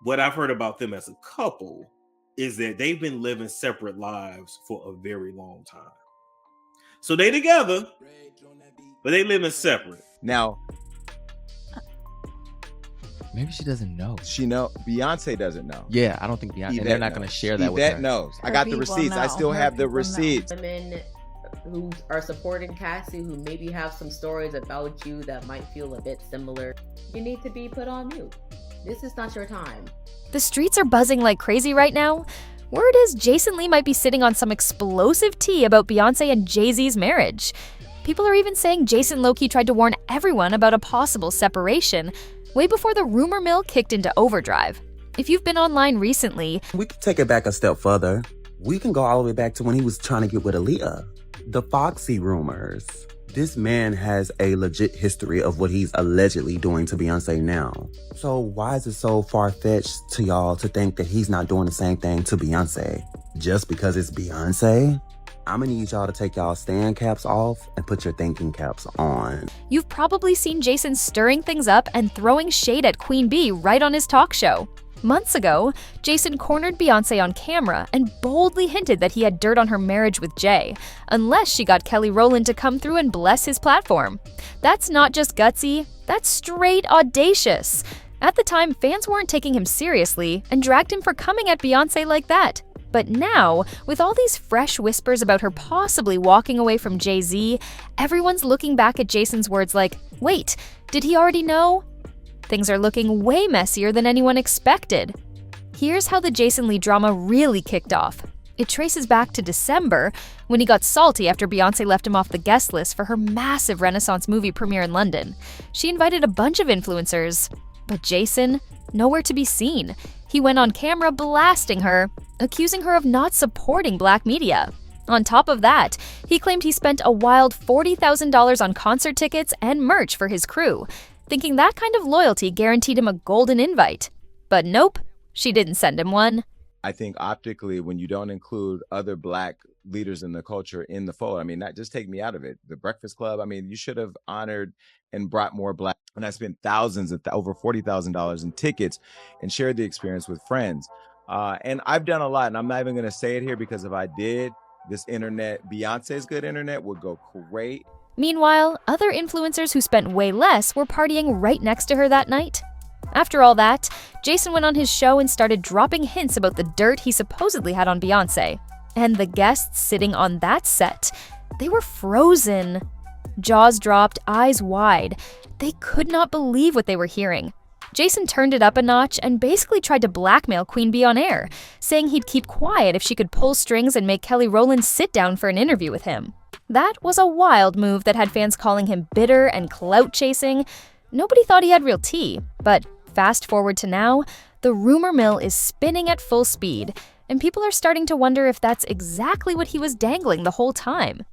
what I've heard about them as a couple is that they've been living separate lives for a very long time. So they together, but they living separate. Now, maybe she doesn't know. Beyonce doesn't know. Yeah, I don't think Beyonce. And they're not going to share that with her. Yvette knows. I got the receipts. I still have the receipts. Women who are supporting Cassie, who maybe have some stories about you that might feel a bit similar, you need to be put on mute. This is not your time. The streets are buzzing like crazy right now. Word is Jason Lee might be sitting on some explosive tea about Beyonce and Jay-Z's marriage. People are even saying Jason low-key tried to warn everyone about a possible separation way before the rumor mill kicked into overdrive. If you've been online recently, we can take it back a step further. We can go all the way back to when he was trying to get with Aaliyah. The Foxy rumors. This man has a legit history of what he's allegedly doing to Beyonce now. So why is it so far-fetched to y'all to think that he's not doing the same thing to Beyonce? Just because it's Beyonce? I'm gonna need y'all to take y'all stand caps off and put your thinking caps on. You've probably seen Jason stirring things up and throwing shade at Queen Bee right on his talk show. Months ago, Jason cornered Beyonce on camera and boldly hinted that he had dirt on her marriage with Jay, unless she got Kelly Rowland to come through and bless his platform. That's not just gutsy, that's straight audacious. At the time, fans weren't taking him seriously and dragged him for coming at Beyonce like that. But now, with all these fresh whispers about her possibly walking away from Jay-Z, everyone's looking back at Jason's words like, wait, did he already know? Things are looking way messier than anyone expected. Here's how the Jason Lee drama really kicked off. It traces back to December, when he got salty after Beyonce left him off the guest list for her massive Renaissance movie premiere in London. She invited a bunch of influencers, but Jason, nowhere to be seen. He went on camera blasting her, accusing her of not supporting black media. On top of that, he claimed he spent a wild $40,000 on concert tickets and merch for his crew, thinking that kind of loyalty guaranteed him a golden invite. But nope, she didn't send him one. I think optically, when you don't include other black leaders in the culture in the fold, I mean, not just take me out of it. The Breakfast Club, I mean, you should have honored and brought more black. And I spent thousands of over $40,000 in tickets and shared the experience with friends. And I've done a lot, and I'm not even going to say it here because if I did, this internet, Beyonce's good internet, would go great. Meanwhile, other influencers who spent way less were partying right next to her that night. After all that, Jason went on his show and started dropping hints about the dirt he supposedly had on Beyonce. And the guests sitting on that set, they were frozen. Jaws dropped, eyes wide. They could not believe what they were hearing. Jason turned it up a notch and basically tried to blackmail Queen Bee on air, saying he'd keep quiet if she could pull strings and make Kelly Rowland sit down for an interview with him. That was a wild move that had fans calling him bitter and clout chasing. Nobody thought he had real tea, but fast forward to now, the rumor mill is spinning at full speed, and people are starting to wonder if that's exactly what he was dangling the whole time.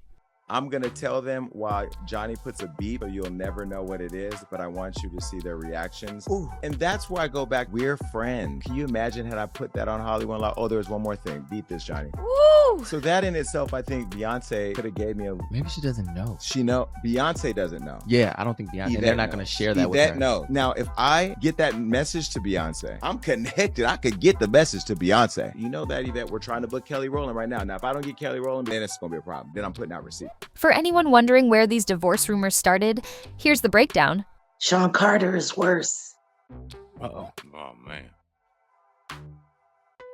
I'm going to tell them while Johnny puts a beep, so you'll never know what it is, but I want you to see their reactions. Ooh. And that's where I go back. We're friends. Can you imagine had I put that on Hollywood Unlocked? Oh, there's one more thing. Beat this, Johnny. Woo! So that in itself, I think Beyonce could have gave me a... Maybe she doesn't know. Beyonce doesn't know. Yeah, I don't think Beyonce. And they're not going to share that with her. No. Now, if I get that message to Beyonce, I'm connected. I could get the message to Beyonce. You know that, Yvette, we're trying to book Kelly Rowland right now. Now, if I don't get Kelly Rowland, then it's going to be a problem. Then I'm putting out receipts. For anyone wondering where these divorce rumors started, here's the breakdown. Sean Carter is worse. Uh-oh. Oh, man.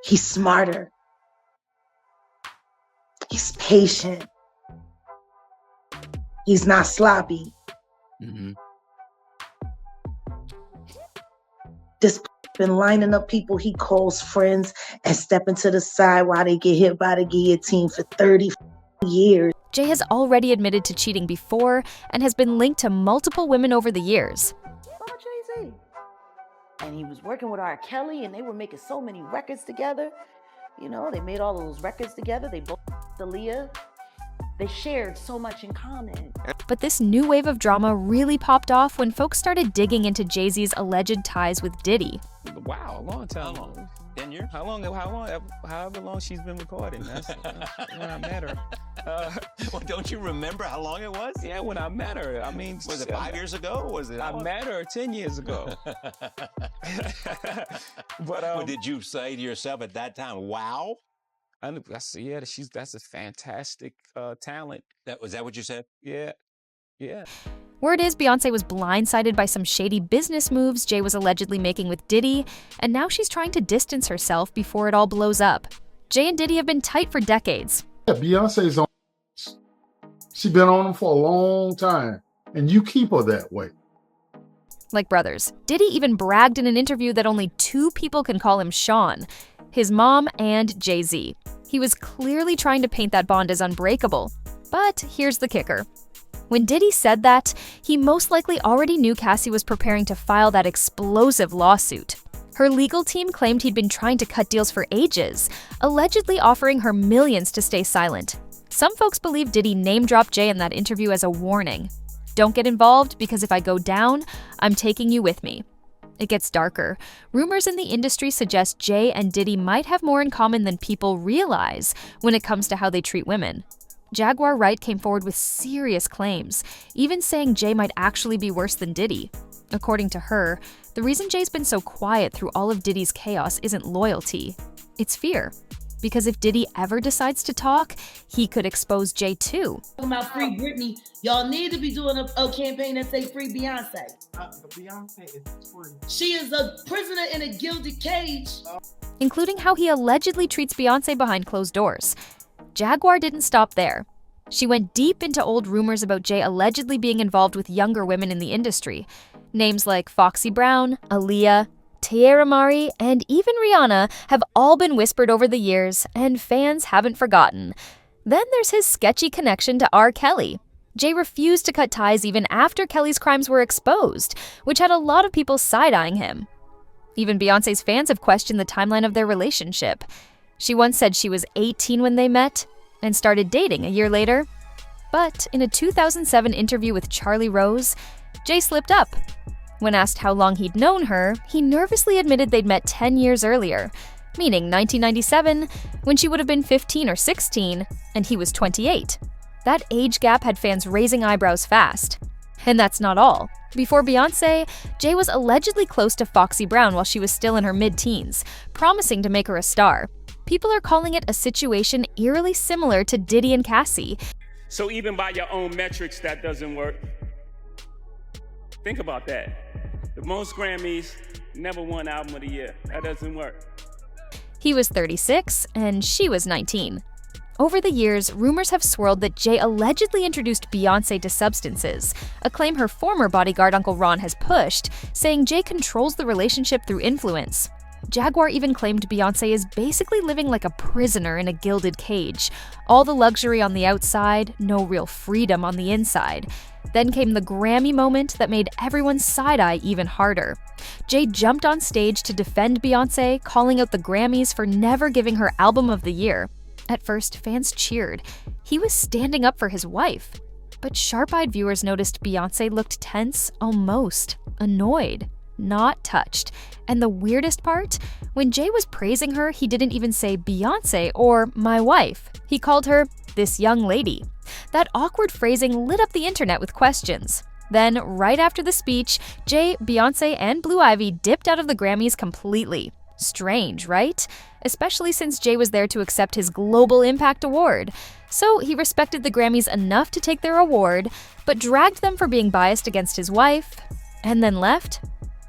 He's smarter. He's patient. He's not sloppy. Mm-hmm. This been lining up people he calls friends and stepping to the side while they get hit by the guillotine for 30 years. Jay has already admitted to cheating before and has been linked to multiple women over the years. Jay-Z. And he was working with R. Kelly, and they were making so many records together. You know, they made all those records together. They both Aaliyah. They shared so much in common. But this new wave of drama really popped off when folks started digging into Jay-Z's alleged ties with Diddy. Wow, a long time. How long? 10 years? However long she's been recording. That's when I met her. Well, don't you remember how long it was? Yeah, when I met her. I mean, was it 5 years ago? Or was it? I met her 10 years ago. What did you say to yourself at that time? Wow. That's a fantastic talent. Was that what you said? Yeah. Word is Beyonce was blindsided by some shady business moves Jay was allegedly making with Diddy, and now she's trying to distance herself before it all blows up. Jay and Diddy have been tight for decades. Yeah, Beyonce's on. She's been on them for a long time, and you keep her that way. Like brothers, Diddy even bragged in an interview that only 2 people can call him Sean, his mom and Jay-Z. He was clearly trying to paint that bond as unbreakable. But here's the kicker. When Diddy said that, he most likely already knew Cassie was preparing to file that explosive lawsuit. Her legal team claimed he'd been trying to cut deals for ages, allegedly offering her millions to stay silent. Some folks believe Diddy name-dropped Jay in that interview as a warning. Don't get involved, because if I go down, I'm taking you with me. It gets darker. Rumors in the industry suggest Jay and Diddy might have more in common than people realize when it comes to how they treat women. Jaguar Wright came forward with serious claims, even saying Jay might actually be worse than Diddy. According to her, the reason Jay's been so quiet through all of Diddy's chaos isn't loyalty, it's fear. Because if Diddy ever decides to talk, he could expose Jay too. Talking about Free Britney, y'all need to be doing a campaign that say Free Beyonce. Beyonce is free. She is a prisoner in a gilded cage. Including how he allegedly treats Beyonce behind closed doors. Jaguar didn't stop there. She went deep into old rumors about Jay allegedly being involved with younger women in the industry. Names like Foxy Brown, Aaliyah, Tierra Mari, and even Rihanna have all been whispered over the years, and fans haven't forgotten. Then there's his sketchy connection to R. Kelly. Jay refused to cut ties even after Kelly's crimes were exposed, which had a lot of people side-eyeing him. Even Beyonce's fans have questioned the timeline of their relationship. She once said she was 18 when they met and started dating a year later. But in a 2007 interview with Charlie Rose, Jay slipped up. When asked how long he'd known her, he nervously admitted they'd met 10 years earlier, meaning 1997, when she would have been 15 or 16, and he was 28. That age gap had fans raising eyebrows fast. And that's not all. Before Beyonce, Jay was allegedly close to Foxy Brown while she was still in her mid-teens, promising to make her a star. People are calling it a situation eerily similar to Diddy and Cassie. So even by your own metrics, that doesn't work. Think about that. The most Grammys, never won Album of the Year. That doesn't work. He was 36 and she was 19. Over the years, rumors have swirled that Jay allegedly introduced Beyonce to substances, a claim her former bodyguard Uncle Ron has pushed, saying Jay controls the relationship through influence. Jaguar even claimed Beyonce is basically living like a prisoner in a gilded cage. All the luxury on the outside, no real freedom on the inside. Then came the Grammy moment that made everyone's side-eye even harder. Jay jumped on stage to defend Beyonce, calling out the Grammys for never giving her Album of the Year. At first, fans cheered. He was standing up for his wife. But sharp-eyed viewers noticed Beyonce looked tense, almost annoyed, not touched. And the weirdest part? When Jay was praising her, he didn't even say Beyonce or my wife. He called her this young lady. That awkward phrasing lit up the internet with questions. Then, right after the speech, Jay, Beyonce, and Blue Ivy dipped out of the Grammys completely. Strange, right? Especially since Jay was there to accept his Global Impact Award. So he respected the Grammys enough to take their award, but dragged them for being biased against his wife, and then left.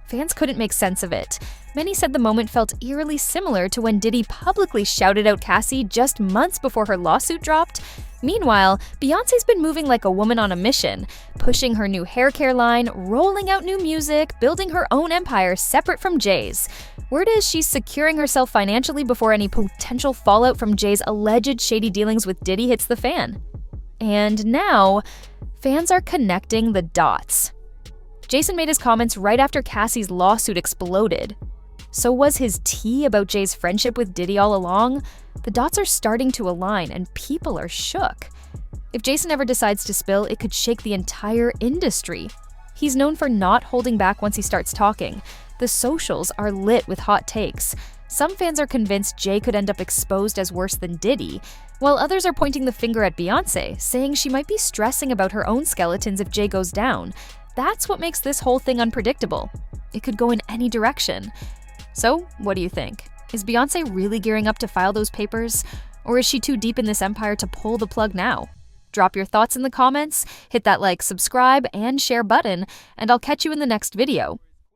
Fans couldn't make sense of it. Many said the moment felt eerily similar to when Diddy publicly shouted out Cassie just months before her lawsuit dropped. Meanwhile, Beyonce's been moving like a woman on a mission, pushing her new hair care line, rolling out new music, building her own empire separate from Jay's. Word is she's securing herself financially before any potential fallout from Jay's alleged shady dealings with Diddy hits the fan. And now, fans are connecting the dots. Jason made his comments right after Cassie's lawsuit exploded. So was his tea about Jay's friendship with Diddy all along? The dots are starting to align and people are shook. If Jason ever decides to spill, it could shake the entire industry. He's known for not holding back once he starts talking. The socials are lit with hot takes. Some fans are convinced Jay could end up exposed as worse than Diddy, while others are pointing the finger at Beyonce, saying she might be stressing about her own skeletons if Jay goes down. That's what makes this whole thing unpredictable. It could go in any direction. So, what do you think? Is Beyonce really gearing up to file those papers? Or is she too deep in this empire to pull the plug now? Drop your thoughts in the comments, hit that like, subscribe, and share button, and I'll catch you in the next video.